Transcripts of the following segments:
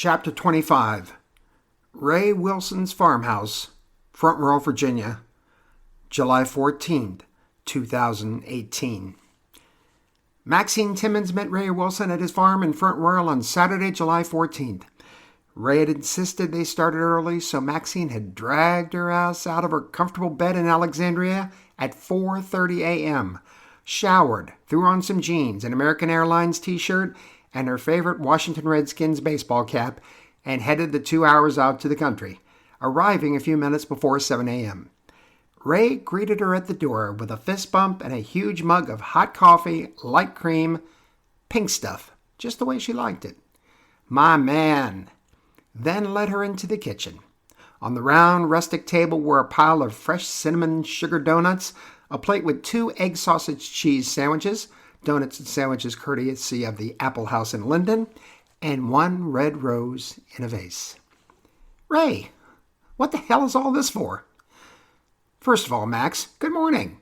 Chapter 25. Ray Wilson's Farmhouse, Front Royal, Virginia, July 14th, 2018. Maxine Timmons met Ray Wilson at his farm in Front Royal on Saturday, July 14th. Ray had insisted they started early, so Maxine had dragged her ass out of her comfortable bed in Alexandria at 4:30 a.m., showered, threw on some jeans, an American Airlines t-shirt, and her favorite Washington Redskins baseball cap, and headed the 2 hours out to the country, arriving a few minutes before 7 a.m. Ray greeted her at the door with a fist bump and a huge mug of hot coffee, light cream, pink stuff, just the way she liked it. My man! Then led her into the kitchen. On the round, rustic table were a pile of fresh cinnamon sugar donuts, a plate with 2 egg sausage cheese sandwiches, donuts and sandwiches courtesy of the Apple House in Linden, and 1 red rose in a vase. Ray, what the hell is all this for? First of all, Max, good morning.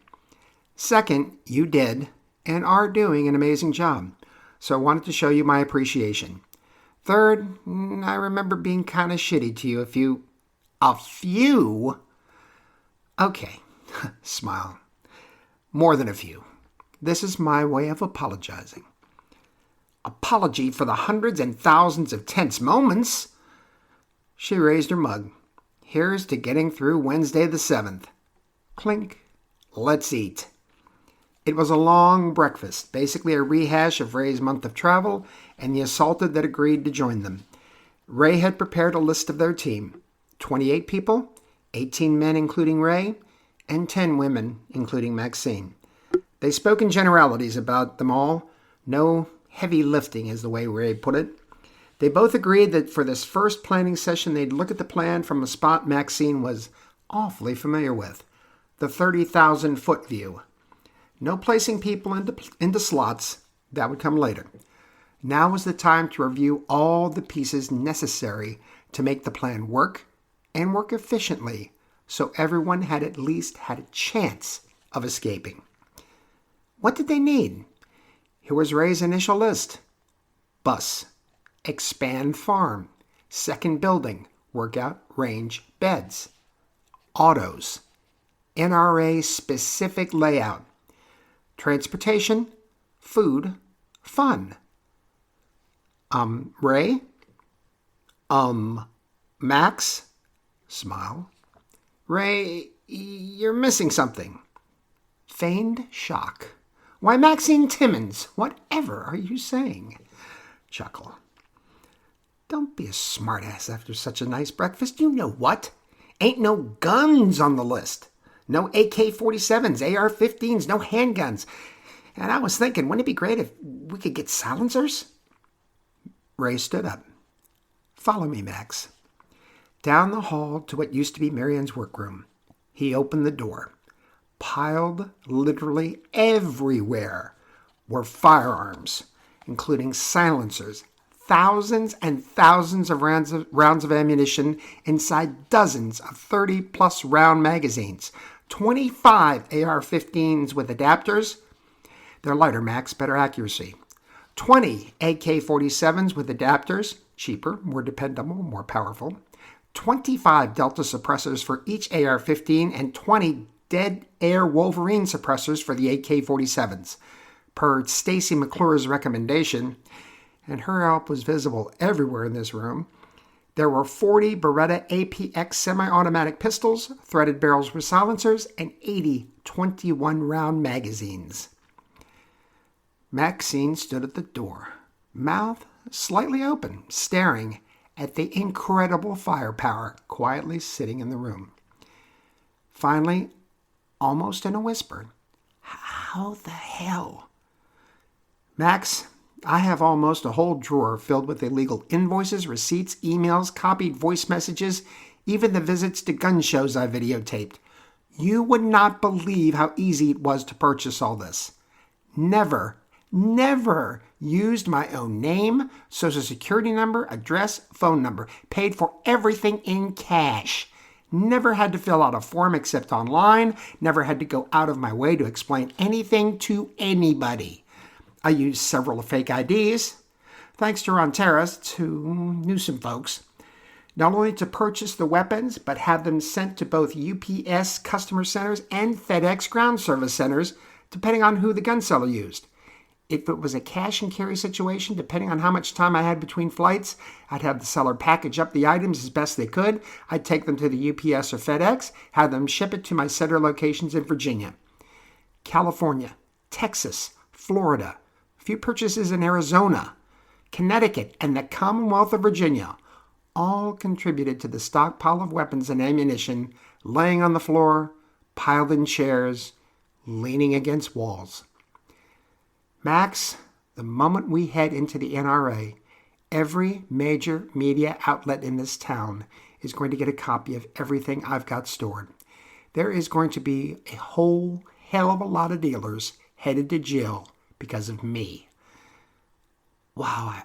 Second, you did and are doing an amazing job, so I wanted to show you my appreciation. Third, I remember being kind of shitty to you a few? Okay, smile. More than a few. This is my way of apologizing. Apology for the hundreds and thousands of tense moments. She raised her mug. Here's to getting through Wednesday the 7th. Clink. Let's eat. It was a long breakfast, basically a rehash of Ray's month of travel and the assaulted that agreed to join them. Ray had prepared a list of their team. 28 people, 18 men including Ray, and 10 women including Maxine. They spoke in generalities about them all. No heavy lifting is the way Ray put it. They both agreed that for this first planning session, they'd look at the plan from a spot Maxine was awfully familiar with, the 30,000-foot view. No placing people into slots. That would come later. Now was the time to review all the pieces necessary to make the plan work and work efficiently, so everyone had at least had a chance of escaping. What did they need? Here was Ray's initial list. Bus, expand farm, second building, workout range beds, autos, NRA specific layout, transportation, food, fun. Ray? Max? Smile. Ray, you're missing something. Feigned shock. Why, Maxine Timmons, whatever are you saying? Chuckle. Don't be a smartass after such a nice breakfast. You know what? Ain't no guns on the list. No AK-47s, AR-15s, no handguns. And I was thinking, wouldn't it be great if we could get silencers? Ray stood up. Follow me, Max. Down the hall to what used to be Marian's workroom. He opened the door. Piled literally everywhere were firearms, including silencers, thousands and thousands of rounds of ammunition inside dozens of 30-plus round magazines, 25 AR-15s with adapters. They're lighter, Max, better accuracy. 20 AK-47s with adapters, cheaper, more dependable, more powerful. 25 Delta suppressors for each AR-15 and 20 Dead Air Wolverine suppressors for the AK-47s. Per Stacy McClure's recommendation, and her help was visible everywhere in this room, there were 40 Beretta APX semi-automatic pistols, threaded barrels with silencers, and 80 21-round magazines. Maxine stood at the door, mouth slightly open, staring at the incredible firepower quietly sitting in the room. Finally, almost in a whisper, how the hell? Max, I have almost a whole drawer filled with illegal invoices, receipts, emails, copied voice messages, even the visits to gun shows I videotaped. You would not believe how easy it was to purchase all this. Never used my own name, social security number, address, phone number. Paid for everything in cash. Never had to fill out a form except online. Never had to go out of my way to explain anything to anybody. I used several fake IDs. thanks to Ronteras, who knew some folks, not only to purchase the weapons, but have them sent to both UPS customer centers and FedEx ground service centers, depending on who the gun seller used. If it was a cash and carry situation, depending on how much time I had between flights, I'd have the seller package up the items as best they could. I'd take them to the UPS or FedEx, have them ship it to my center locations in Virginia, California, Texas, Florida, a few purchases in Arizona, Connecticut, and the Commonwealth of Virginia all contributed to the stockpile of weapons and ammunition laying on the floor, piled in chairs, leaning against walls. Max, the moment we head into the NRA, every major media outlet in this town is going to get a copy of everything I've got stored. There is going to be a whole hell of a lot of dealers headed to jail because of me. Wow,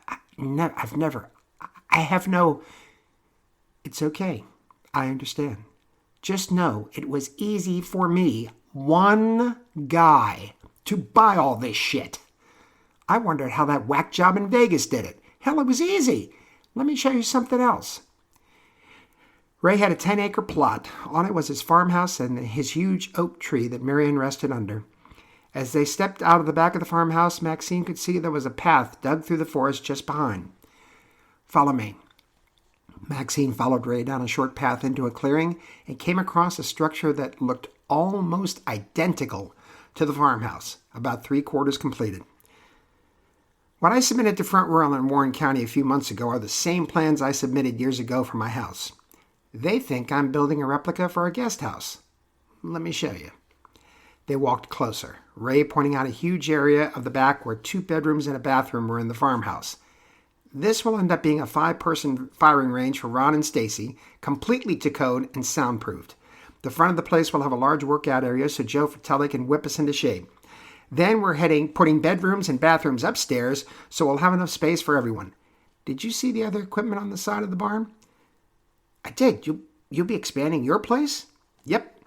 it's okay. I understand. Just know it was easy for me, one guy, to buy all this shit. I wondered how that whack job in Vegas did it. Hell, it was easy. Let me show you something else. Ray had a 10-acre plot. On it was his farmhouse and his huge oak tree that Marion rested under. As they stepped out of the back of the farmhouse, Maxine could see there was a path dug through the forest just behind. Follow me. Maxine followed Ray down a short path into a clearing and came across a structure that looked almost identical to the farmhouse, about 3/4 completed. What I submitted to Front Royal in Warren County a few months ago are the same plans I submitted years ago for my house. They think I'm building a replica for a guest house. Let me show you. They walked closer, Ray pointing out a huge area of the back where 2 bedrooms and a bathroom were in the farmhouse. This will end up being a 5-person firing range for Ron and Stacy, completely to code and soundproofed. The front of the place will have a large workout area so Joe Fratelli can whip us into shape. Then we're putting bedrooms and bathrooms upstairs so we'll have enough space for everyone. Did you see the other equipment on the side of the barn? I did. You'll be expanding your place? Yep.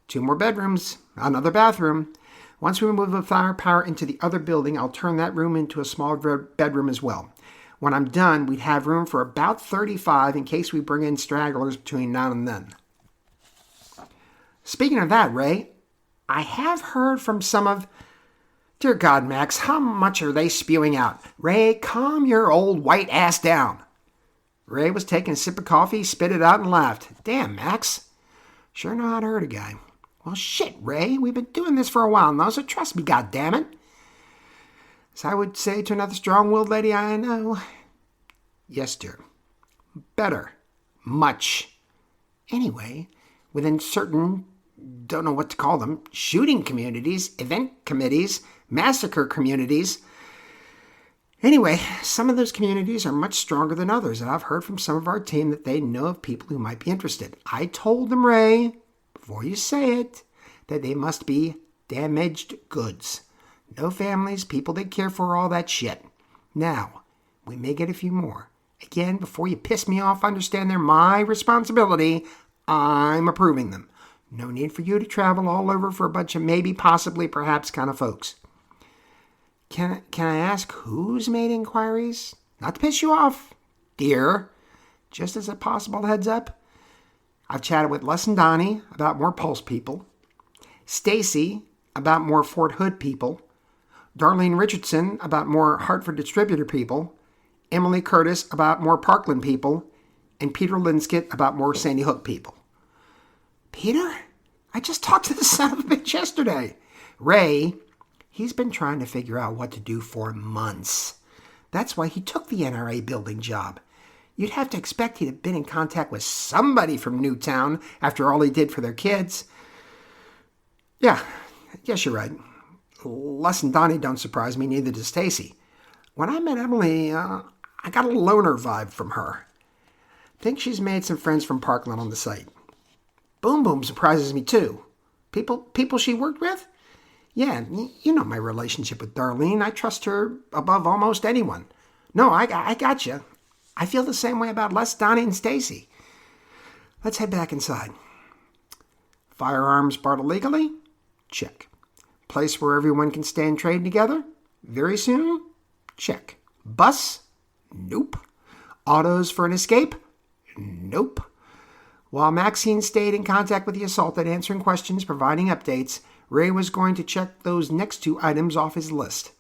2 more bedrooms, another bathroom. Once we move the firepower into the other building, I'll turn that room into a small bedroom as well. When I'm done, we'd have room for about 35 in case we bring in stragglers between now and then. Speaking of that, Ray, I have heard from some of... Dear God, Max, how much are they spewing out? Ray, calm your old white ass down. Ray was taking a sip of coffee, spit it out, and laughed. Damn, Max. Sure know how to hurt a guy. Well, shit, Ray. We've been doing this for a while now, so trust me, goddammit. As I would say to another strong-willed lady I know. Yes, dear. Better. Much. Anyway, within certain, don't know what to call them, shooting communities, event committees, massacre communities. Anyway, some of those communities are much stronger than others, and I've heard from some of our team that they know of people who might be interested. I told them, Ray, before you say it, that they must be damaged goods. No families, people they care for, all that shit. Now, we may get a few more. Again, before you piss me off, understand they're my responsibility. I'm approving them. No need for you to travel all over for a bunch of maybe, possibly, perhaps kind of folks. Can I ask who's made inquiries? Not to piss you off, dear. Just as a possible heads up, I've chatted with Les and Donnie about more Pulse people, Stacy about more Fort Hood people, Darlene Richardson about more Hartford distributor people, Emily Curtis about more Parkland people, and Peter Linskett about more Sandy Hook people. Peter? I just talked to the son of a bitch yesterday. Ray, he's been trying to figure out what to do for months. That's why he took the NRA building job. You'd have to expect he'd have been in contact with somebody from Newtown after all he did for their kids. Yeah, yes, you're right. Les and Donnie don't surprise me, neither does Stacy. When I met Emily, I got a loner vibe from her. Think she's made some friends from Parkland on the site. Boom Boom surprises me too. People she worked with? Yeah, you know my relationship with Darlene. I trust her above almost anyone. No, I got you. I feel the same way about Les, Donnie, and Stacy. Let's head back inside. Firearms bought illegally? Check. Place where everyone can stay and trade together? Very soon? Check. Bus? Nope. Autos for an escape? Nope. While Maxine stayed in contact with the assaulted, answering questions, providing updates, Ray was going to check those next two items off his list.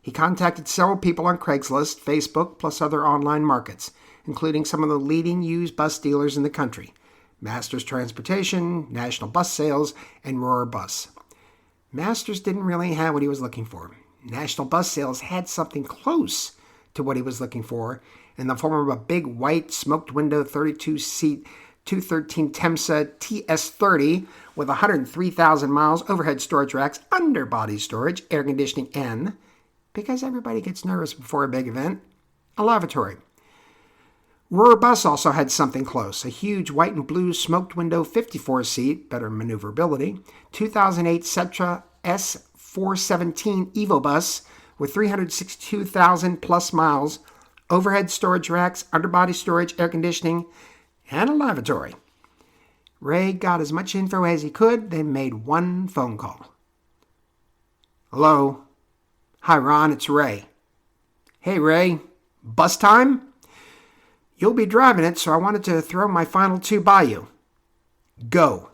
He contacted several people on Craigslist, Facebook, plus other online markets, including some of the leading used bus dealers in the country: Masters Transportation, National Bus Sales, and Aurora Bus. Masters didn't really have what he was looking for. National Bus Sales had something close to what he was looking for in the form of a big white smoked window 32-seat 213 Temsa TS30 with 103,000 miles, overhead storage racks, underbody storage, air conditioning, and, because everybody gets nervous before a big event, a lavatory. Aurora Bus also had something close: a huge white and blue smoked window 54-seat, better maneuverability, 2008 Setra S417 Evo bus with 362,000 plus miles, overhead storage racks, underbody storage, air conditioning, and a lavatory. Ray got as much info as he could, then made one phone call. Hello? Hi, Ron, it's Ray. Hey, Ray. Bus time? You'll be driving it, so I wanted to throw my final two by you. Go.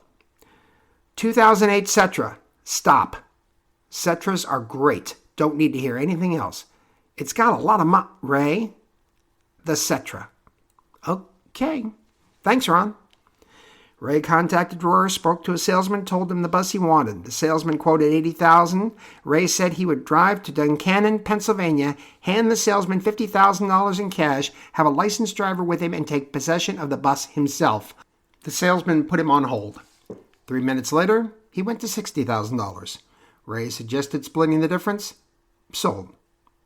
2008 Setra. Stop. Setras are great. Don't need to hear anything else. It's got a lot of Ray. The Setra. Okay. Thanks, Ron. Ray contacted Aurora, spoke to a salesman, told him the bus he wanted. The salesman quoted $80,000. Ray said he would drive to Duncannon, Pennsylvania, hand the salesman $50,000 in cash, have a licensed driver with him, and take possession of the bus himself. The salesman put him on hold. 3 minutes later, he went to $60,000. Ray suggested splitting the difference. Sold.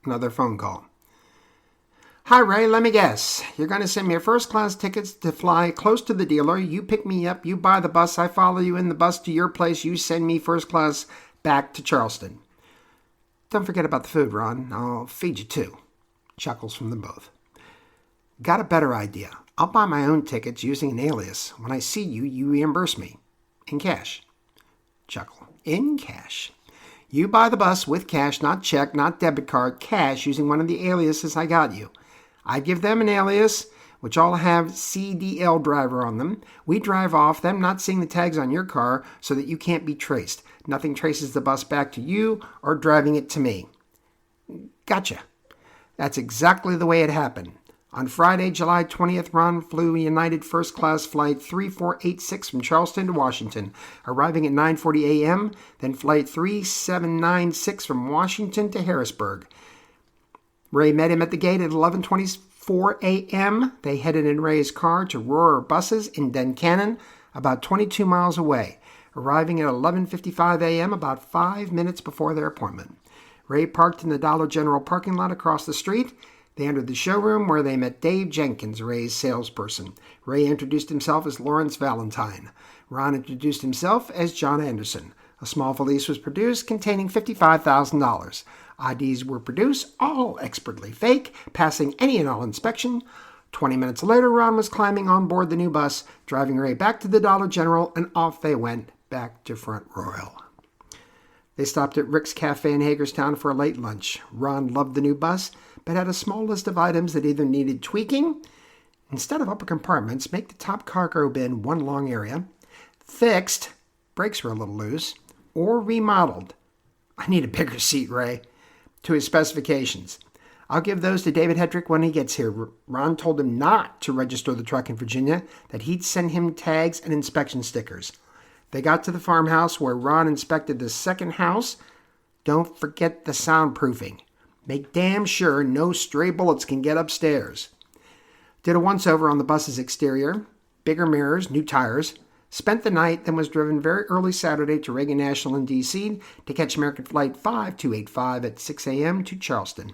Another phone call. Hi, Ray, let me guess. You're going to send me a first-class tickets to fly close to the dealer. You pick me up, you buy the bus, I follow you in the bus to your place, you send me first class back to Charleston. Don't forget about the food, Ron. I'll feed you too. Chuckles from them both. Got a better idea. I'll buy my own tickets using an alias. When I see you, you reimburse me. In cash. Chuckle. In cash. You buy the bus with cash, not check, not debit card, cash using one of the aliases I got you. I give them an alias, which all have CDL driver on them. We drive off, them not seeing the tags on your car, so that you can't be traced. Nothing traces the bus back to you or driving it to me. Gotcha. That's exactly the way it happened. On Friday, July 20th, Ron flew United First Class Flight 3486 from Charleston to Washington, arriving at 9:40 a.m., then Flight 3796 from Washington to Harrisburg. Ray met him at the gate at 11:24 a.m. They headed in Ray's car to Aurora Buses in Duncannon, about 22 miles away, arriving at 11:55 a.m., about 5 minutes before their appointment. Ray parked in the Dollar General parking lot across the street. They entered the showroom where they met Dave Jenkins, Ray's salesperson. Ray introduced himself as Lawrence Valentine. Ron introduced himself as John Anderson. A small valise was produced containing $55,000. IDs were produced, all expertly fake, passing any and all inspection. 20 minutes later, Ron was climbing on board the new bus, driving Ray back to the Dollar General, and off they went, back to Front Royal. They stopped at Rick's Cafe in Hagerstown for a late lunch. Ron loved the new bus, but had a small list of items that either needed tweaking. Instead of upper compartments, make the top cargo bin one long area. Fixed, brakes were a little loose, or remodeled. I need a bigger seat, Ray. To his specifications. I'll give those to David Hedrick when he gets here. Ron told him not to register the truck in Virginia, that he'd send him tags and inspection stickers. They got to the farmhouse where Ron inspected the second house. Don't forget the soundproofing. Make damn sure no stray bullets can get upstairs. Did a once-over on the bus's exterior. Bigger mirrors, new tires. Spent the night, then was driven very early Saturday to Reagan National in D.C. to catch American Flight 5285 at 6 a.m. to Charleston.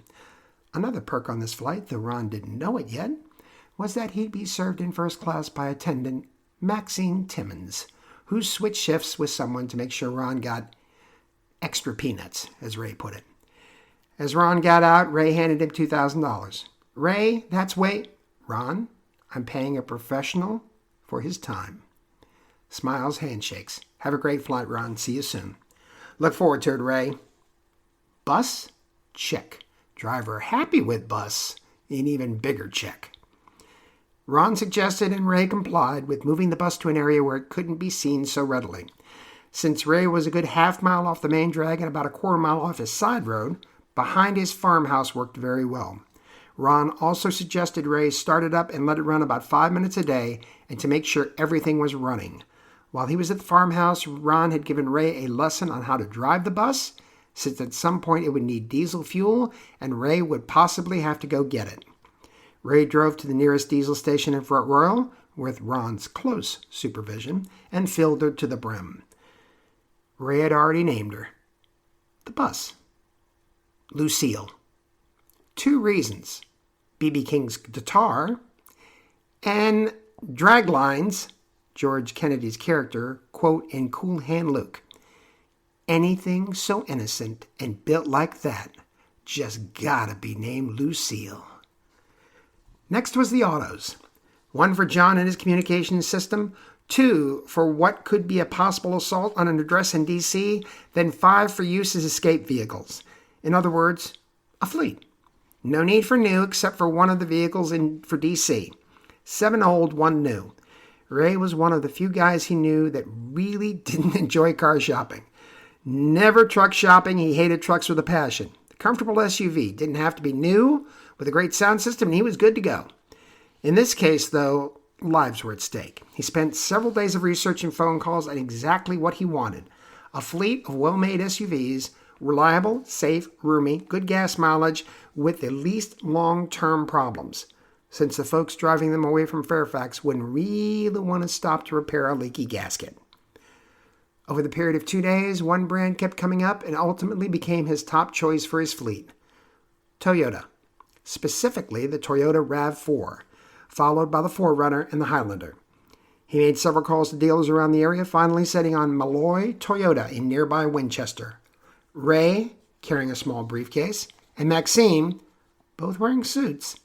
Another perk on this flight, though Ron didn't know it yet, was that he'd be served in first class by attendant Maxine Timmons, who switched shifts with someone to make sure Ron got extra peanuts, as Ray put it. As Ron got out, Ray handed him $2,000. Ray, that's way... Ron, I'm paying a professional for his time. Smiles, handshakes. Have a great flight, Ron. See you soon. Look forward to it, Ray. Bus? Check. Driver happy with bus? an even bigger check. Ron suggested and Ray complied with moving the bus to an area where it couldn't be seen so readily. Since Ray was a good half-mile off the main drag and about a quarter-mile off his side road, behind his farmhouse worked very well. Ron also suggested Ray start it up and let it run about 5 minutes a day and to make sure everything was running. While he was at the farmhouse, Ron had given Ray a lesson on how to drive the bus, since at some point it would need diesel fuel and Ray would possibly have to go get it. Ray drove to the nearest diesel station in Fort Royal, with Ron's close supervision, and filled her to the brim. Ray had already named her. The bus. Lucille. 2 reasons. B.B. King's guitar and drag lines, George Kennedy's character, quote, in Cool Hand Luke. Anything so innocent and built like that just gotta be named Lucille. Next was the autos. 1 for John and his communications system, 2 for what could be a possible assault on an address in D.C., then 5 for use as escape vehicles. In other words, a fleet. No need for new except for one of the vehicles for D.C. 7 old, 1 new. Ray was one of the few guys he knew that really didn't enjoy car shopping. Never truck shopping, he hated trucks with a passion. The comfortable SUV didn't have to be new, with a great sound system, and he was good to go. In this case, though, lives were at stake. He spent several days of research and phone calls on exactly what he wanted. A fleet of well-made SUVs, reliable, safe, roomy, good gas mileage, with the least long-term problems, since the folks driving them away from Fairfax wouldn't really want to stop to repair a leaky gasket. Over the period of 2 days, one brand kept coming up and ultimately became his top choice for his fleet. Toyota. Specifically the Toyota RAV4, followed by the 4Runner and the Highlander. He made several calls to dealers around the area, finally setting on Malloy Toyota in nearby Winchester. Ray, carrying a small briefcase, and Maxine, both wearing suits,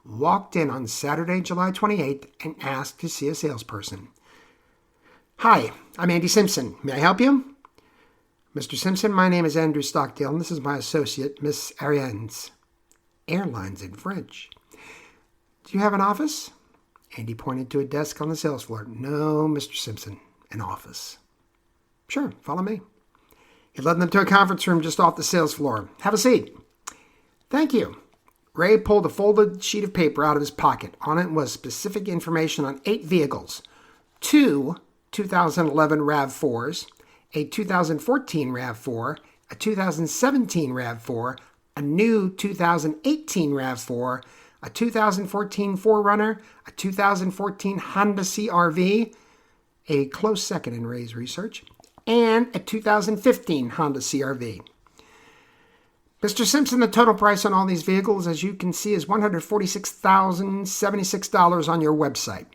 walked in on Saturday, July 28th and asked to see a salesperson. Hi, I'm Andy Simpson. May I help you? Mr. Simpson, my name is Andrew Stockdale, and this is my associate, Miss Arianes. Airlines in French. Do you have an office? Andy pointed to a desk on the sales floor. No, Mr. Simpson, an office. Sure, follow me. He led them to a conference room just off the sales floor. Have a seat. Thank you. Ray pulled a folded sheet of paper out of his pocket. On it was specific information on 8 vehicles. 2 2011 RAV4s, a 2014 RAV4, a 2017 RAV4, a new 2018 RAV4, a 2014 4Runner, a 2014 Honda CR-V, a close second in Ray's research, and a 2015 Honda CR-V. Mr. Simpson, the total price on all these vehicles, as you can see, is $146,076 on your website.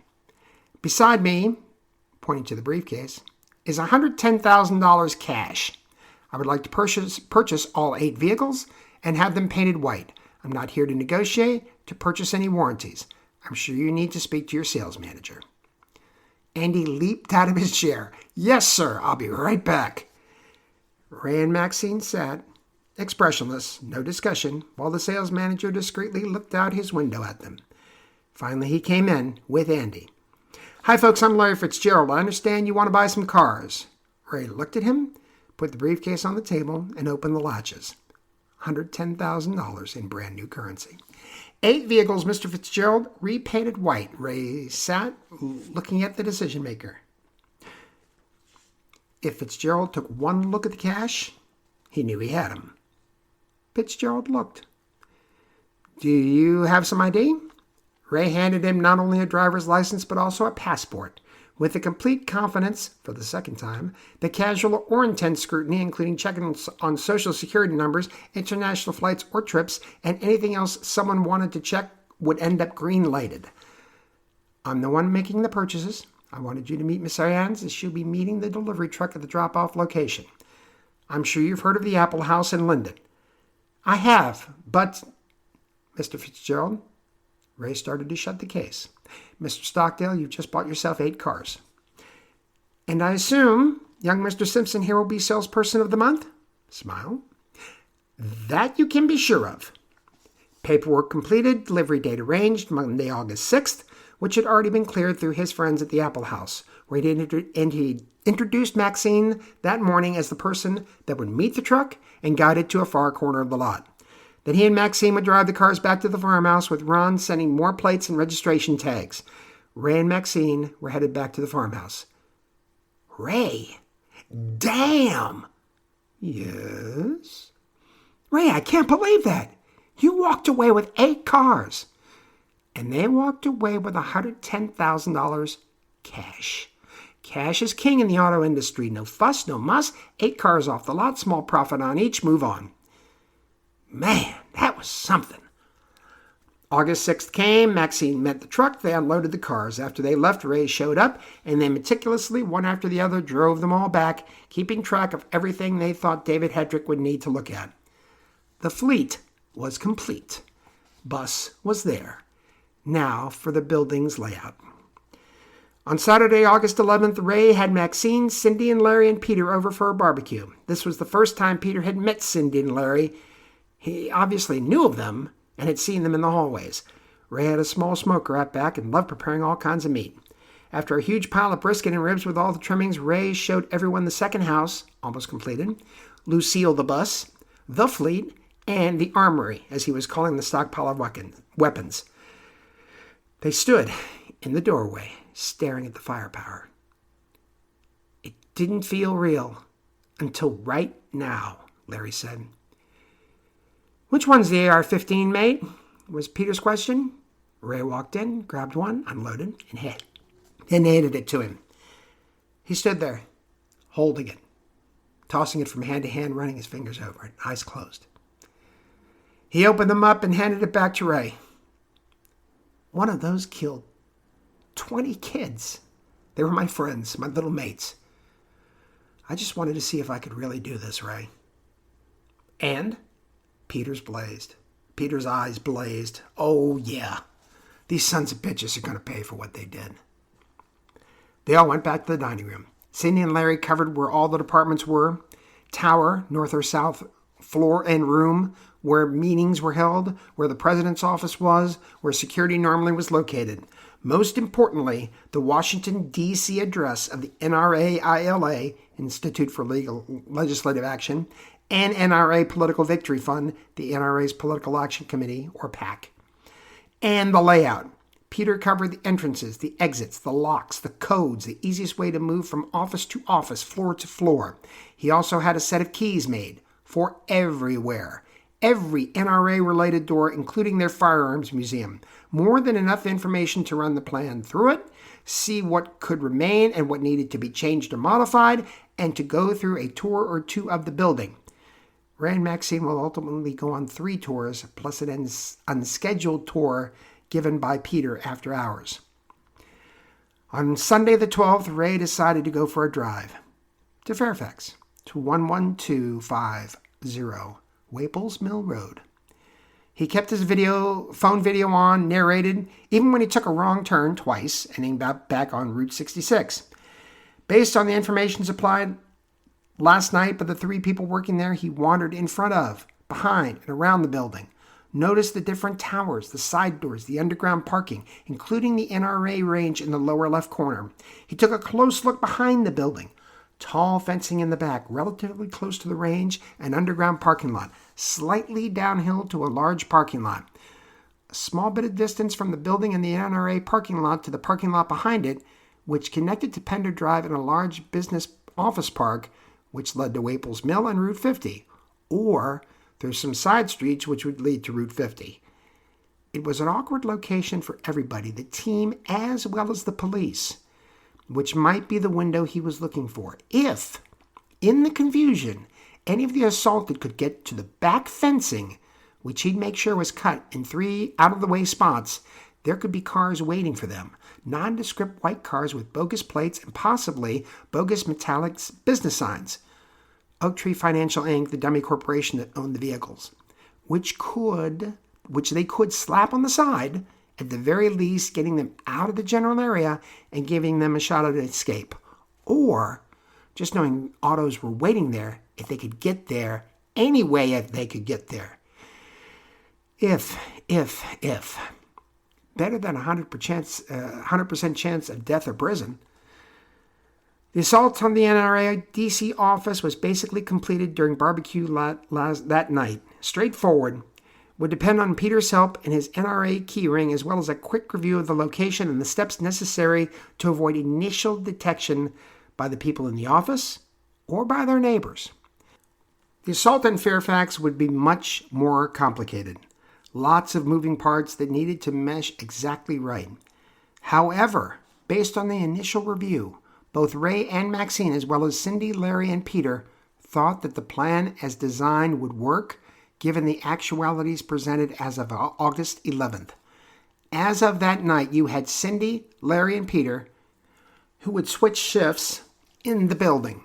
Beside me, pointing to the briefcase, is $110,000 cash. I would like to purchase all 8 vehicles and have them painted white. I'm not here to negotiate, to purchase any warranties. I'm sure you need to speak to your sales manager. Andy leaped out of his chair. Yes, sir, I'll be right back. Ray and Maxine sat, expressionless, no discussion, while the sales manager discreetly looked out his window at them. Finally, he came in with Andy. Hi, folks, I'm Larry Fitzgerald. I understand you want to buy some cars. Ray looked at him, put the briefcase on the table, and opened the latches. $110,000 in brand new currency. 8 vehicles, Mr. Fitzgerald, repainted white. Ray sat, looking at the decision maker. If Fitzgerald took one look at the cash, he knew he had him. Fitzgerald looked. Do you have some ID? Ray handed him not only a driver's license, but also a passport, with the complete confidence, for the second time, that casual or intense scrutiny, including checking on social security numbers, international flights or trips, and anything else someone wanted to check, would end up green-lighted. I'm the one making the purchases. I wanted you to meet Miss Arianes, as she'll be meeting the delivery truck at the drop-off location. I'm sure you've heard of the Apple House in Linden. I have, but... Mr. Fitzgerald? Ray started to shut the case. Mr. Stockdale, you've just bought yourself 8 cars. And I assume young Mr. Simpson here will be salesperson of the month? Smile. That you can be sure of. Paperwork completed, delivery date arranged, Monday, August 6th, which had already been cleared through his friends at the Apple House, where he introduced Maxine that morning as the person that would meet the truck and guide it to a far corner of the lot. Then he and Maxine would drive the cars back to the farmhouse, with Ron sending more plates and registration tags. Ray and Maxine were headed back to the farmhouse. Ray? Damn! Yes? Ray, I can't believe that. You walked away with 8 cars. And they walked away with $110,000 cash. Cash is king in the auto industry. No fuss, no muss. 8 cars off the lot, small profit on each, move on. Man, that was something. August 6th came, Maxine met the truck, they unloaded the cars. After they left, Ray showed up, and they meticulously, one after the other, drove them all back, keeping track of everything they thought David Hedrick would need to look at. The fleet was complete. Bus was there. Now for the building's layout. On Saturday, August 11th, Ray had Maxine, Cindy, and Larry and Peter over for a barbecue. This was the first time Peter had met Cindy and Larry. He obviously knew of them and had seen them in the hallways. Ray had a small smoker out back and loved preparing all kinds of meat. After a huge pile of brisket and ribs with all the trimmings, Ray showed everyone the second house, almost completed, Lucille the bus, the fleet, and the armory, as he was calling the stockpile of weapons. They stood in the doorway, staring at the firepower. It didn't feel real until right now, Larry said. Which one's the AR-15, mate? Was Peter's question. Ray walked in, grabbed one, unloaded, and handed it to him. He stood there, holding it, tossing it from hand to hand, running his fingers over it, eyes closed. He opened them up and handed it back to Ray. One of those killed 20 kids. They were my friends, my little mates. I just wanted to see if I could really do this, Ray. And Peter's eyes blazed. Oh, yeah. These sons of bitches are going to pay for what they did. They all went back to the dining room. Cindy and Larry covered where all the departments were. Tower, north or south, floor and room, where meetings were held, where the president's office was, where security normally was located. Most importantly, the Washington, D.C. address of the NRA-ILA, Institute for Legislative Action, and NRA Political Victory Fund, the NRA's Political Action Committee, or PAC. And the layout. Peter covered the entrances, the exits, the locks, the codes, the easiest way to move from office to office, floor to floor. He also had a set of keys made for everywhere. Every NRA-related door, including their firearms museum. More than enough information to run the plan through it, see what could remain and what needed to be changed or modified, and to go through a tour or two of the building. Ray and Maxine will ultimately go on 3 tours, plus an unscheduled tour given by Peter after hours. On Sunday the 12th, Ray decided to go for a drive to Fairfax, to 11250 Waples Mill Road. He kept his phone video on, narrated, even when he took a wrong turn twice, ending back on Route 66. Based on the information supplied last night by the 3 people working there, he wandered in front of, behind, and around the building. Noticed the different towers, the side doors, the underground parking, including the NRA range in the lower left corner. He took a close look behind the building. Tall fencing in the back, relatively close to the range, and underground parking lot, slightly downhill to a large parking lot. A small bit of distance from the building and the NRA parking lot to the parking lot behind it, which connected to Pender Drive and a large business office park, which led to Waples Mill and Route 50, or through some side streets which would lead to Route 50. It was an awkward location for everybody, the team as well as the police, which might be the window he was looking for. If, in the confusion, any of the assaulted could get to the back fencing, which he'd make sure was cut in 3 out-of-the-way spots, there could be cars waiting for them. Nondescript white cars with bogus plates and possibly bogus metallic business signs. Oaktree Financial Inc., the dummy corporation that owned the vehicles, which they could slap on the side, at the very least getting them out of the general area and giving them a shot at an escape. Or just knowing autos were waiting there if they could get there any way they could get there. If. Better than 100% chance of death or prison. The assault on the NRA DC office was basically completed during barbecue that night. Straightforward. Would depend on Peter's help and his NRA keyring, as well as a quick review of the location and the steps necessary to avoid initial detection by the people in the office or by their neighbors. The assault on Fairfax would be much more complicated. Lots of moving parts that needed to mesh exactly right. However, based on the initial review, both Ray and Maxine, as well as Cindy, Larry, and Peter, thought that the plan as designed would work, given the actualities presented as of August 11th. As of that night, you had Cindy, Larry, and Peter, who would switch shifts in the building.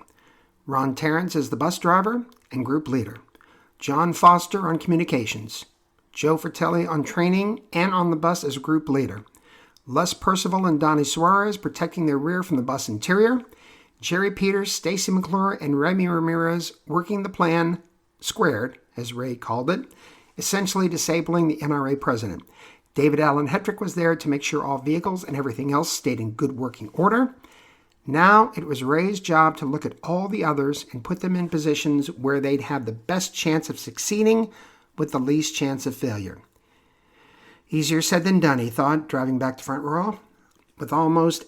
Ron Terrence as the bus driver and group leader. John Foster on communications. Joe Fratelli on training and on the bus as group leader. Les Percival and Donnie Suarez protecting their rear from the bus interior. Jerry Peters, Stacy McClure, and Remy Ramirez working the plan squared, as Ray called it, essentially disabling the NRA president. David Allen Hetrick was there to make sure all vehicles and everything else stayed in good working order. Now it was Ray's job to look at all the others and put them in positions where they'd have the best chance of succeeding with the least chance of failure. Easier said than done, he thought, driving back to Front Royal. With almost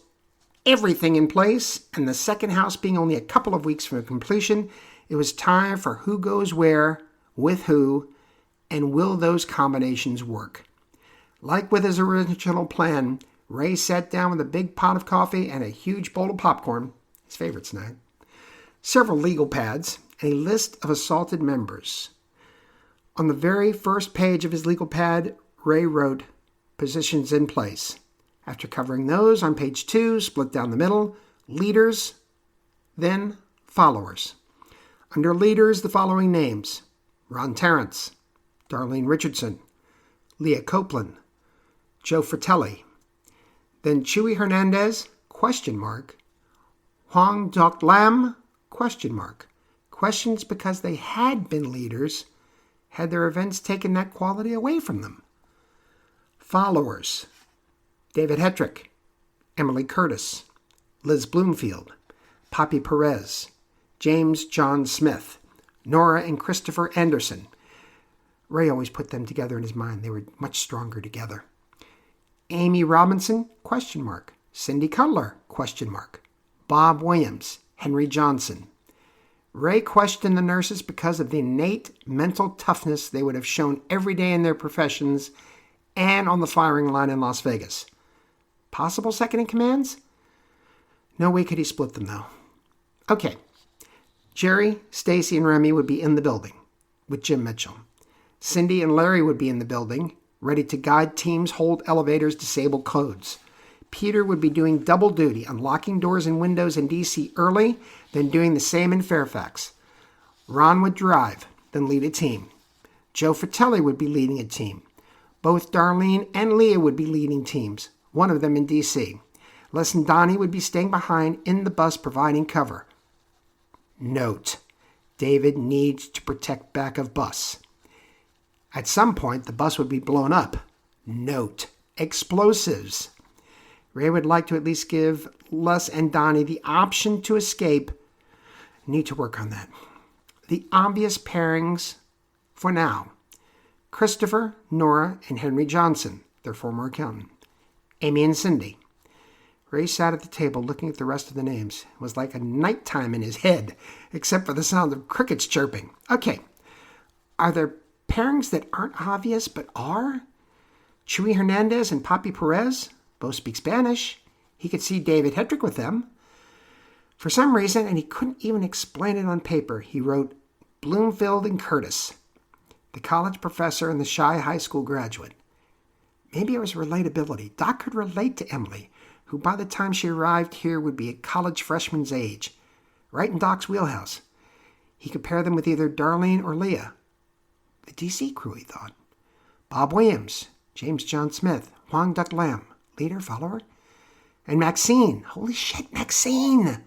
everything in place and the second house being only a couple of weeks from completion, it was time for who goes where, with who, and will those combinations work. Like with his original plan, Ray sat down with a big pot of coffee and a huge bowl of popcorn, his favorite snack, several legal pads, and a list of assaulted members. On the very first page of his legal pad, Ray wrote, "Positions in place." After covering those, on page 2, split down the middle, leaders, then followers. Under leaders, the following names: Ron Terrence, Darlene Richardson, Leah Copeland, Joe Fratelli. Then Chuy Hernandez, ? Huang Doc Lam, ? Questions because they had been leaders. Had their events taken that quality away from them? Followers: David Hetrick, Emily Curtis, Liz Bloomfield, Poppy Perez, James John Smith, Nora and Christopher Anderson. Ray always put them together in his mind. They were much stronger together. Amy Robinson, ? Cindy Cutler, ? Bob Williams, Henry Johnson. Ray questioned the nurses because of the innate mental toughness they would have shown every day in their professions and on the firing line in Las Vegas. Possible second-in-commands? No way could he split them, though. Okay. Jerry, Stacy, and Remy would be in the building with Jim Mitchell. Cindy and Larry would be in the building, ready to guide teams, hold elevators, disable codes. Peter would be doing double duty, unlocking doors and windows in D.C. early, then doing the same in Fairfax. Ron would drive, then lead a team. Joe Fratelli would be leading a team. Both Darlene and Leah would be leading teams, one of them in D.C. Les and Donnie would be staying behind in the bus providing cover. Note: David needs to protect back of bus. At some point, the bus would be blown up. Note: explosives. Ray would like to at least give Les and Donnie the option to escape. Need to work on that. The obvious pairings for now: Christopher, Nora, and Henry Johnson, their former accountant. Amy and Cindy. Ray sat at the table looking at the rest of the names. It was like a nighttime in his head, except for the sound of crickets chirping. Okay, are there pairings that aren't obvious but are? Chuy Hernandez and Poppy Perez both speak Spanish. He could see David Hetrick with them. For some reason, and he couldn't even explain it on paper, he wrote Bloomfield and Curtis, the college professor and the shy high school graduate. Maybe it was relatability. Doc could relate to Emily, who by the time she arrived here would be a college freshman's age, right in Doc's wheelhouse. He could pair them with either Darlene or Leah. The DC crew, he thought. Bob Williams, James John Smith, Huang Duck Lam, leader, follower, and Maxine. Holy shit, Maxine!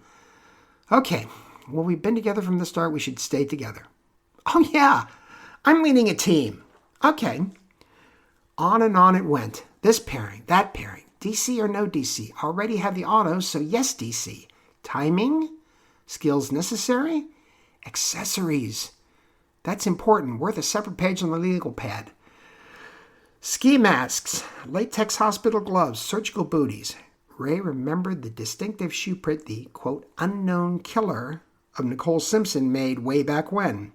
Okay, well, we've been together from the start. We should stay together. Oh, yeah, I'm leading a team. Okay. on it went. This pairing, that pairing, DC or no DC. Already have the auto, so yes DC. Timing? Skills necessary? Accessories. That's important, worth a separate page on the legal pad. Ski masks, latex hospital gloves, surgical booties. Ray remembered the distinctive shoe print the, quote, unknown killer of Nicole Simpson made way back when.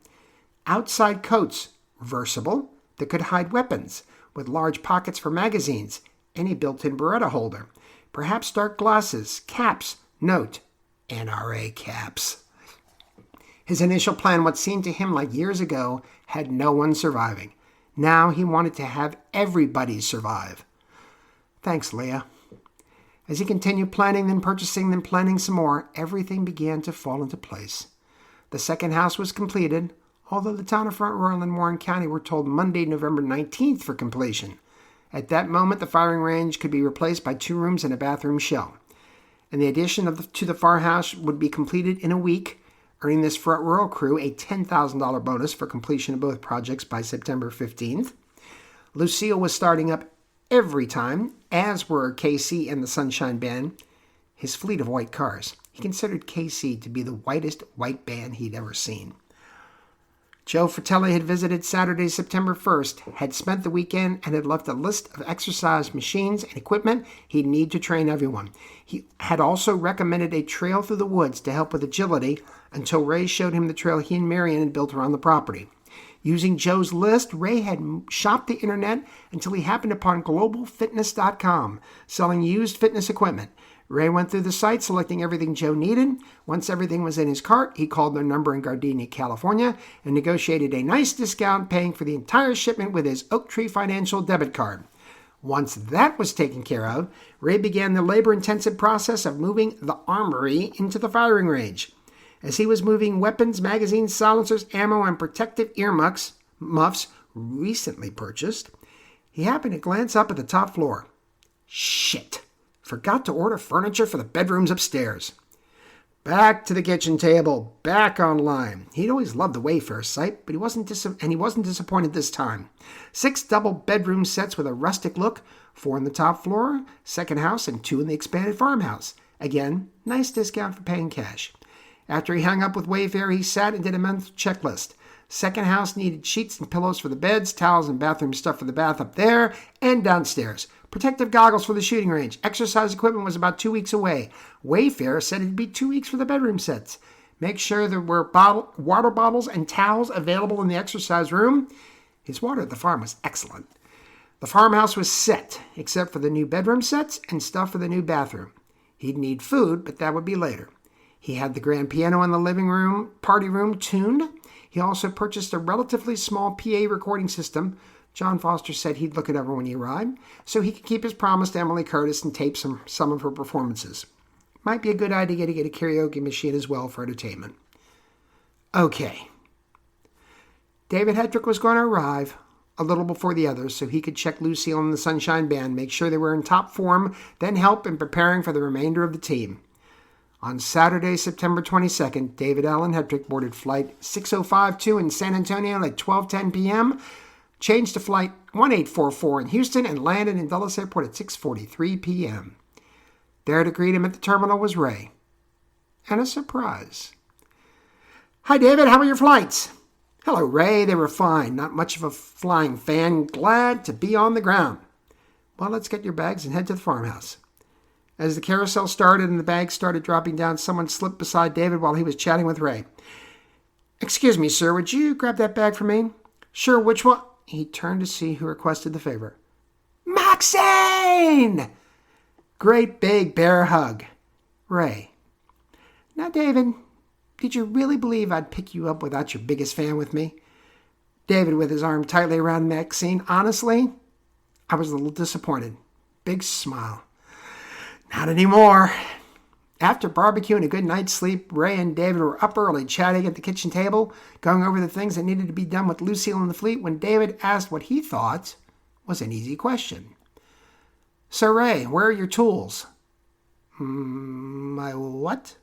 Outside coats, reversible, that could hide weapons, with large pockets for magazines, and a built-in Beretta holder. Perhaps dark glasses, caps, note, NRA caps. His initial plan, what seemed to him like years ago, had no one surviving. Now he wanted to have everybody survive. Thanks, Leah. As he continued planning, then purchasing, then planning some more, everything began to fall into place. The second house was completed, although the town of Front Royal and Warren County were told Monday, November 19th for completion. At that moment, the firing range could be replaced by 2 rooms and a bathroom shell. And the addition to the farmhouse would be completed in a week, earning this Front Royal crew a $10,000 bonus for completion of both projects by September 15th. Lucille was starting up every time, as were KC and the Sunshine Band, his fleet of white cars. He considered KC to be the whitest white band he'd ever seen. Joe Fratelli had visited Saturday, September 1st, had spent the weekend, and had left a list of exercise machines and equipment he'd need to train everyone. He had also recommended a trail through the woods to help with agility until Ray showed him the trail he and Marion had built around the property. Using Joe's list, Ray had shopped the internet until he happened upon globalfitness.com, selling used fitness equipment. Ray went through the site, selecting everything Joe needed. Once everything was in his cart, he called their number in Gardenia, California, and negotiated a nice discount, paying for the entire shipment with his Oak Tree Financial debit card. Once that was taken care of, Ray began the labor-intensive process of moving the armory into the firing range. As he was moving weapons, magazines, silencers, ammo, and protective muffs recently purchased, he happened to glance up at the top floor. Shit! Forgot to order furniture for the bedrooms upstairs. Back to the kitchen table, back online. He'd always loved the Wayfair site, but he wasn't disappointed this time. 6 double bedroom sets with a rustic look, 4 on the top floor, second house, and 2 in the expanded farmhouse. Again, nice discount for paying cash. After he hung up with Wayfair, he sat and did a mental checklist. Second house needed sheets and pillows for the beds, towels and bathroom stuff for the bath up there and downstairs. Protective goggles for the shooting range. Exercise equipment was about 2 weeks away. Wayfair said it'd be 2 weeks for the bedroom sets. Make sure there were water bottles and towels available in the exercise room. His water at the farm was excellent. The farmhouse was set, except for the new bedroom sets and stuff for the new bathroom. He'd need food, but that would be later. He had the grand piano in the living room, party room tuned. He also purchased a relatively small PA recording system. John Foster said he'd look it over when he arrived, so he could keep his promise to Emily Curtis and tape some of her performances. Might be a good idea to get a karaoke machine as well for entertainment. Okay. David Hedrick was going to arrive a little before the others so he could check Lucille and the Sunshine Band, make sure they were in top form, then help in preparing for the remainder of the team. On Saturday, September 22nd, David Allen Hedrick boarded Flight 6052 in San Antonio at 12:10 p.m., changed to Flight 1844 in Houston, and landed in Dulles Airport at 6:43 p.m. There to greet him at the terminal was Ray. And a surprise. Hi, David. How are your flights? Hello, Ray. They were fine. Not much of a flying fan. Glad to be on the ground. Well, let's get your bags and head to the farmhouse. As the carousel started and the bags started dropping down, someone slipped beside David while he was chatting with Ray. Excuse me, sir. Would you grab that bag for me? Sure. Which one? He turned to see who requested the favor. Maxine! Great big bear hug. Ray. Now, David, did you really believe I'd pick you up without your biggest fan with me? David, with his arm tightly around Maxine. Honestly, I was a little disappointed. Big smile. Not anymore. After barbecue and a good night's sleep, Ray and David were up early, chatting at the kitchen table, going over the things that needed to be done with Lucille and the fleet, when David asked what he thought was an easy question. So, Ray, where are your tools? My what?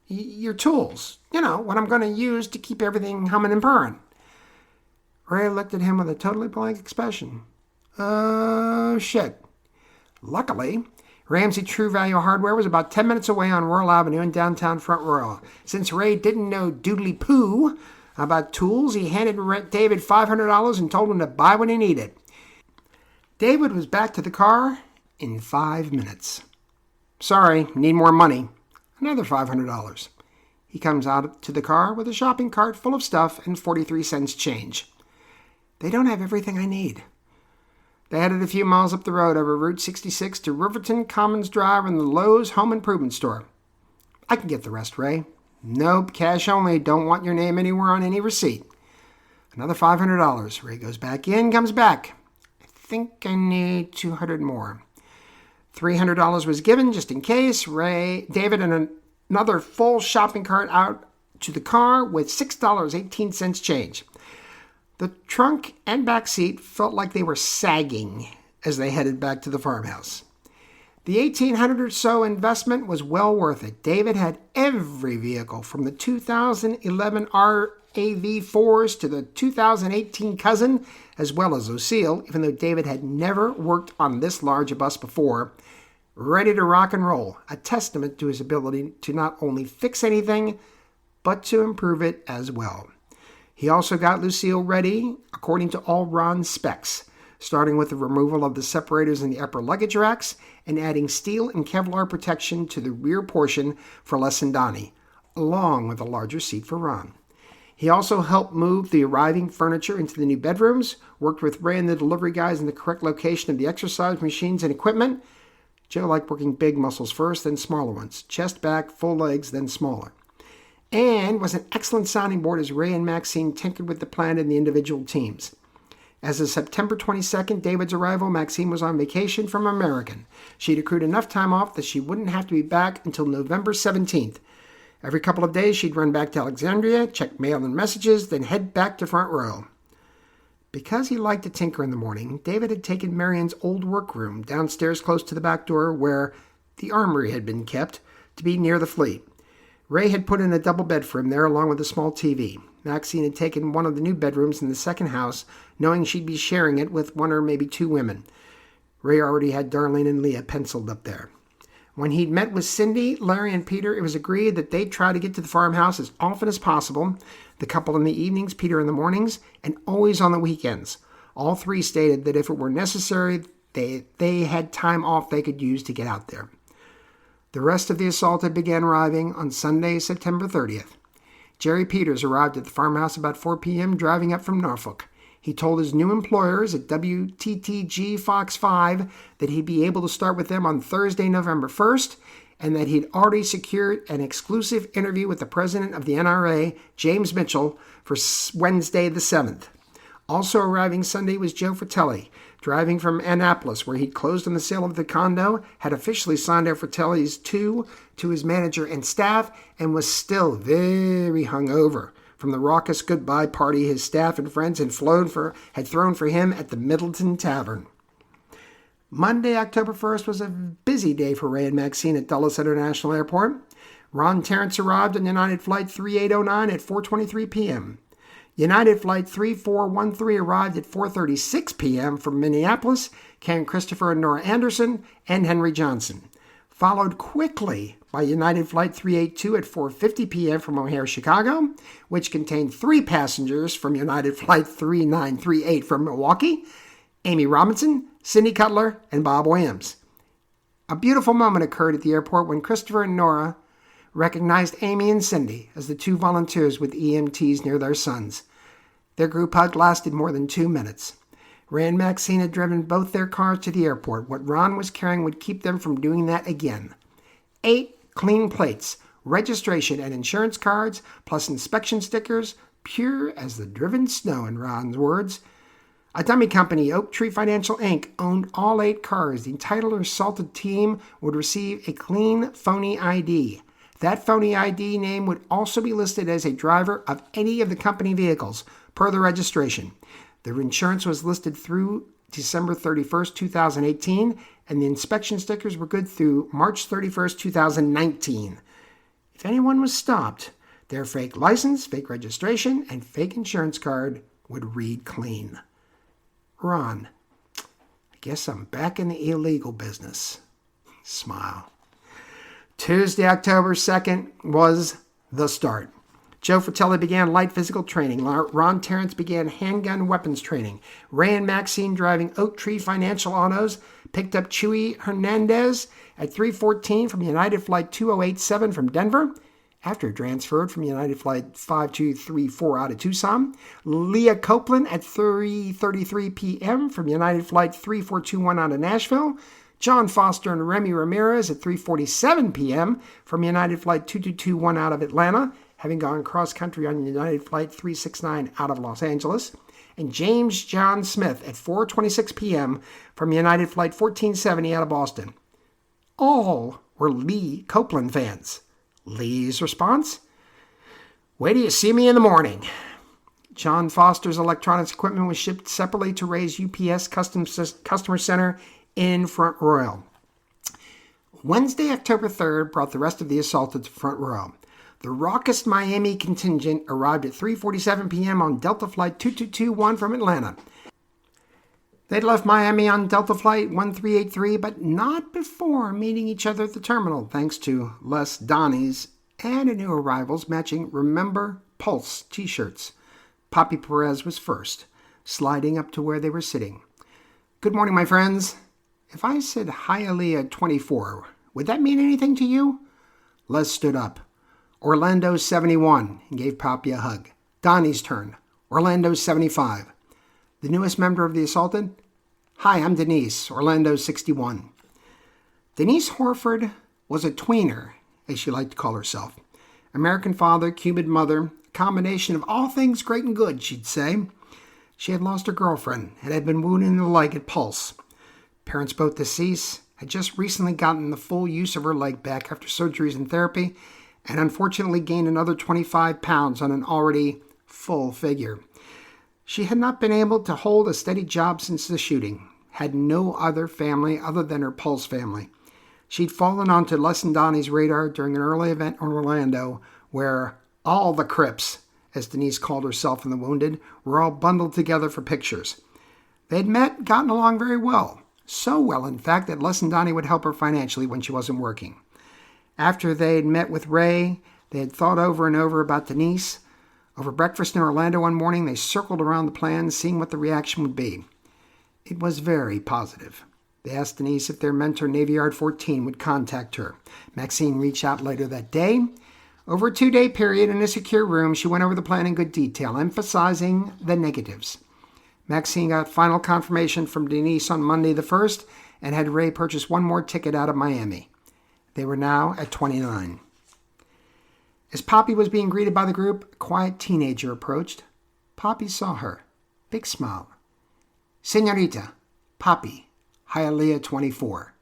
Your tools. You know, what I'm going to use to keep everything humming and purring. Ray looked at him with a totally blank expression. Oh, shit. Luckily, Ramsey True Value Hardware was about 10 minutes away on Rural Avenue in downtown Front Royal. Since Ray didn't know doodly poo about tools, he handed David $500 and told him to buy what he needed. David was back to the car in 5 minutes. Sorry, need more money. Another $500. He comes out to the car with a shopping cart full of stuff and 43 cents change. They don't have everything I need. They headed a few miles up the road over Route 66 to Riverton Commons Drive and the Lowe's Home Improvement Store. I can get the rest, Ray. Nope, cash only. Don't want your name anywhere on any receipt. Another $500. Ray goes back in, comes back. I think I need $200 more. $300 was given just in case. David, and another full shopping cart out to the car with $6.18 change. The trunk and back seat felt like they were sagging as they headed back to the farmhouse. The $1,800 or so investment was well worth it. David had every vehicle from the 2011 RAV4s to the 2018 Cousin, as well as Lucille, even though David had never worked on this large a bus before, ready to rock and roll, a testament to his ability to not only fix anything, but to improve it as well. He also got Lucille ready according to all Ron's specs, starting with the removal of the separators in the upper luggage racks and adding steel and Kevlar protection to the rear portion for Les and Donnie, along with a larger seat for Ron. He also helped move the arriving furniture into the new bedrooms, worked with Ray and the delivery guys in the correct location of the exercise machines and equipment. Joe liked working big muscles first, then smaller ones, chest, back, full legs, then smaller. And was an excellent sounding board as Ray and Maxine tinkered with the plan in the individual teams. As of September 22nd, David's arrival, Maxine was on vacation from American. She'd accrued enough time off that she wouldn't have to be back until November 17th. Every couple of days, she'd run back to Alexandria, check mail and messages, then head back to Front Row. Because he liked to tinker in the morning, David had taken Marion's old workroom downstairs close to the back door where the armory had been kept to be near the fleet. Ray had put in a double bed for him there along with a small TV. Maxine had taken one of the new bedrooms in the second house, knowing she'd be sharing it with one or maybe two women. Ray already had Darlene and Leah penciled up there. When he'd met with Cindy, Larry, and Peter, it was agreed that they'd try to get to the farmhouse as often as possible, the couple in the evenings, Peter in the mornings, and always on the weekends. All three stated that if it were necessary, they had time off they could use to get out there. The rest of the assaulted began arriving on Sunday, September 30th. Jerry Peters arrived at the farmhouse about 4 p.m. driving up from Norfolk. He told his new employers at WTTG Fox 5 that he'd be able to start with them on Thursday, November 1st, and that he'd already secured an exclusive interview with the president of the NRA, James Mitchell, for Wednesday the 7th. Also arriving Sunday was Joe Fratelli, driving from Annapolis, where he'd closed on the sale of the condo, had officially signed out Fratelli's to his manager and staff, and was still very hungover from the raucous goodbye party his staff and friends had thrown for him at the Middleton Tavern. Monday, October 1st, was a busy day for Ray and Maxine at Dulles International Airport. Ron Terrence arrived on United Flight 3809 at 4:23 p.m. United Flight 3413 arrived at 4:36 p.m. from Minneapolis, carrying Christopher and Nora Anderson and Henry Johnson. Followed quickly by United Flight 382 at 4:50 p.m. from O'Hare, Chicago, which contained 3 passengers from United Flight 3938 from Milwaukee, Amy Robinson, Cindy Cutler, and Bob Williams. A beautiful moment occurred at the airport when Christopher and Nora recognized Amy and Cindy as the 2 volunteers with EMTs near their sons. Their group hug lasted more than 2 minutes. Ray and Maxine had driven both their cars to the airport. What Ron was carrying would keep them from doing that again. 8 clean plates, registration and insurance cards, plus inspection stickers, pure as the driven snow in Ron's words. A dummy company, Oak Tree Financial Inc., owned all 8 cars. The entitled or assaulted team would receive a clean, phony ID. That phony ID name would also be listed as a driver of any of the company vehicles, per the registration. The insurance was listed through December 31st, 2018, and the inspection stickers were good through March 31st, 2019. If anyone was stopped, their fake license, fake registration, and fake insurance card would read clean. Ron, Guess I'm back in the illegal business. Smile. Tuesday, October 2nd was the start. Joe Fratelli began light physical training. Ron Terrence began handgun weapons training. Ray and Maxine, driving Oak Tree Financial Autos, picked up Chuy Hernandez at 3:14 from United Flight 2087 from Denver, after transferred from United Flight 5234 out of Tucson. Leah Copeland at 3:33 p.m. from United Flight 3421 out of Nashville. John Foster and Remy Ramirez at 3:47 p.m. from United Flight 2221 out of Atlanta, having gone cross-country on United Flight 369 out of Los Angeles. And James John Smith at 4:26 p.m. from United Flight 1470 out of Boston. All were Lee Copeland fans. Lee's response? Wait till you see me in the morning. John Foster's electronics equipment was shipped separately to Ray's UPS Customer Center in Front Royal. Wednesday, October 3rd, brought the rest of the assaulted to Front Royal. The raucous Miami contingent arrived at 3:47 p.m. on Delta Flight 2221 from Atlanta. They'd left Miami on Delta Flight 1383, but not before meeting each other at the terminal, thanks to Les Donnie's and a new arrival's matching Remember Pulse t-shirts. Poppy Perez was first, sliding up to where they were sitting. Good morning, my friends. If I said Hialeah 24, would that mean anything to you? Les stood up. Orlando 71, and gave Poppy a hug. Donnie's turn. Orlando 75. The newest member of the assaulted? Hi, I'm Denise, Orlando 61. Denise Horford was a tweener, as she liked to call herself. American father, Cuban mother, a combination of all things great and good, she'd say. She had lost her girlfriend and had been wounded in the leg at Pulse. Parents both deceased, had just recently gotten the full use of her leg back after surgeries and therapy, and unfortunately gained another 25 pounds on an already full figure. She had not been able to hold a steady job since the shooting, had no other family other than her Pulse family. She'd fallen onto Les and Donnie's radar during an early event in Orlando where all the Crips, as Denise called herself and the wounded, were all bundled together for pictures. They'd met, gotten along very well. So well, in fact, that Les and Donnie would help her financially when she wasn't working. After they'd met with Ray, they had thought over and over about Denise. Over breakfast in Orlando one morning, they circled around the plan, seeing what the reaction would be. It was very positive. They asked Denise if their mentor, Navy Yard 14, would contact her. Maxine reached out later that day. Over a 2-day period in a secure room, she went over the plan in good detail, emphasizing the negatives. Maxine got final confirmation from Denise on Monday the 1st and had Ray purchase one more ticket out of Miami. They were now at 29. As Poppy was being greeted by the group, a quiet teenager approached. Poppy saw her. Big smile. Senorita, Poppy, Hialeah 24.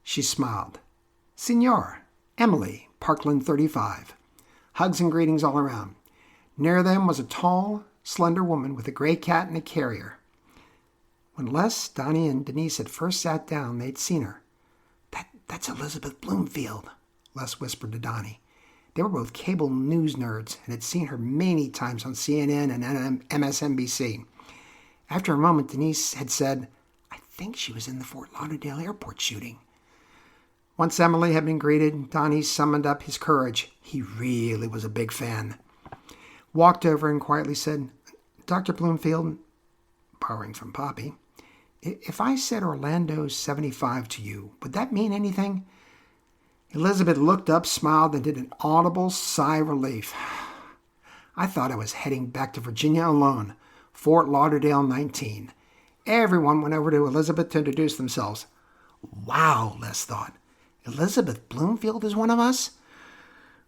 She smiled. Senor, Emily, Parkland 35. Hugs and greetings all around. Near them was a tall, slender woman with a gray cat and a carrier. When Les, Donnie, and Denise had first sat down, they'd seen her. That's Elizabeth Bloomfield, Les whispered to Donnie. They were both cable news nerds and had seen her many times on CNN and MSNBC. After a moment, Denise had said, I think she was in the Fort Lauderdale airport shooting. Once Emily had been greeted, Donnie summoned up his courage. He really was a big fan. Walked over and quietly said, Dr. Bloomfield, borrowing from Poppy, if I said Orlando 75 to you, would that mean anything? Elizabeth looked up, smiled, and did an audible sigh of relief. I thought I was heading back to Virginia alone. Fort Lauderdale 19. Everyone went over to Elizabeth to introduce themselves. Wow, Les thought. Elizabeth Bloomfield is one of us?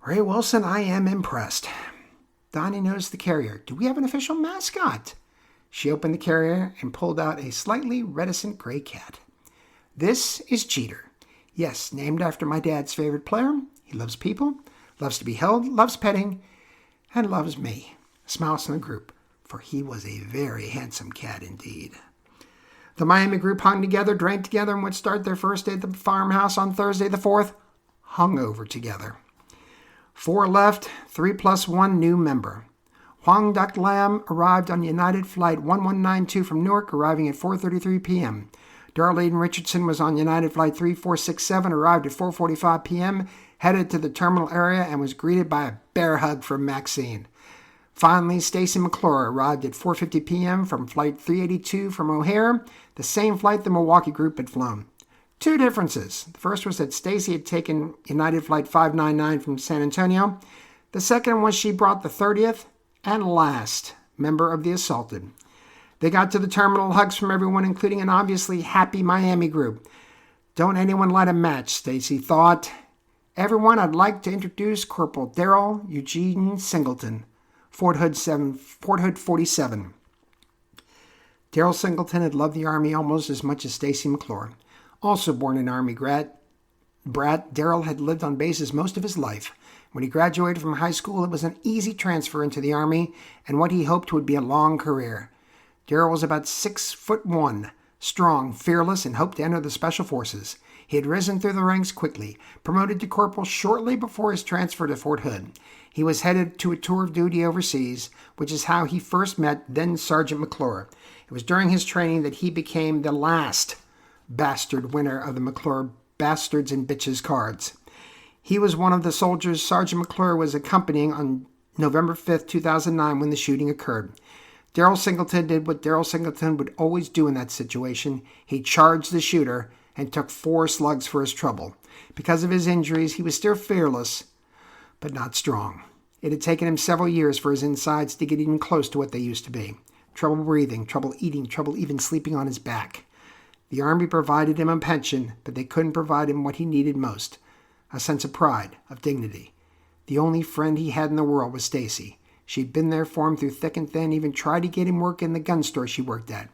Ray Wilson, I am impressed. Donnie noticed the carrier. Do we have an official mascot? She opened the carrier and pulled out a slightly reticent gray cat. This is Cheater. Yes, named after my dad's favorite player. He loves people, loves to be held, loves petting, and loves me. Smiles from the group, for he was a very handsome cat indeed. The Miami group hung together, drank together, and would start their first day at the Farmhouse on Thursday the 4th, hungover together. 4 left, 3 plus 1 new member. Huang Duc Lam arrived on United Flight 1192 from Newark, arriving at 4:33 p.m. Darlene Richardson was on United Flight 3467, arrived at 4:45 p.m., headed to the terminal area, and was greeted by a bear hug from Maxine. Finally, Stacy McClure arrived at 4:50 p.m. from Flight 382 from O'Hare, the same flight the Milwaukee group had flown. Two differences. The first was that Stacy had taken United Flight 599 from San Antonio. The second was she brought the 30th and last member of the assaulted. They got to the terminal, hugs from everyone, including an obviously happy Miami group. Don't anyone light a match, Stacy thought. Everyone, I'd like to introduce Corporal Darrell Eugene Singleton, Fort Hood 47. Darrell Singleton had loved the Army almost as much as Stacy McClure. Also born an Army brat, Darrell had lived on bases most of his life. When he graduated from high school, it was an easy transfer into the Army and what he hoped would be a long career. Darrell was about 6'1", strong, fearless, and hoped to enter the Special Forces. He had risen through the ranks quickly, promoted to corporal shortly before his transfer to Fort Hood. He was headed to a tour of duty overseas, which is how he first met then Sergeant McClure. It was during his training that he became the last bastard winner of the McClure Bastards and Bitches cards. He was one of the soldiers Sergeant McClure was accompanying on November 5th, 2009, when the shooting occurred. Darrell Singleton did what Darrell Singleton would always do in that situation. He charged the shooter and took 4 slugs for his trouble. Because of his injuries, he was still fearless, but not strong. It had taken him several years for his insides to get even close to what they used to be. Trouble breathing, trouble eating, trouble even sleeping on his back. The Army provided him a pension, but they couldn't provide him what he needed most, a sense of pride, of dignity. The only friend he had in the world was Stacy. She'd been there for him through thick and thin, even tried to get him work in the gun store she worked at.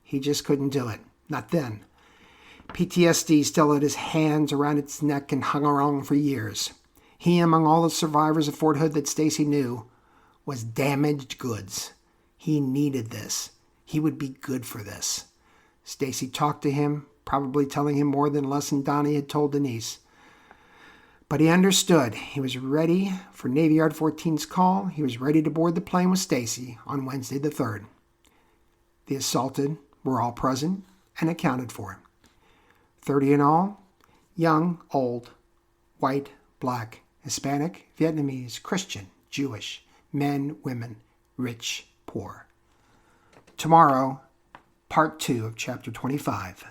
He just couldn't do it. Not then. PTSD still had his hands around its neck and hung around for years. He, among all the survivors of Fort Hood that Stacy knew, was damaged goods. He needed this. He would be good for this. Stacy talked to him, probably telling him more than Les and Donnie had told Denise. But he understood. He was ready for Navy Yard 14's call. He was ready to board the plane with Stacy on Wednesday the 3rd. The assaulted were all present and accounted for. 30 in all, young, old, white, black, Hispanic, Vietnamese, Christian, Jewish, men, women, rich, poor. Tomorrow, Part 2 of Chapter 25.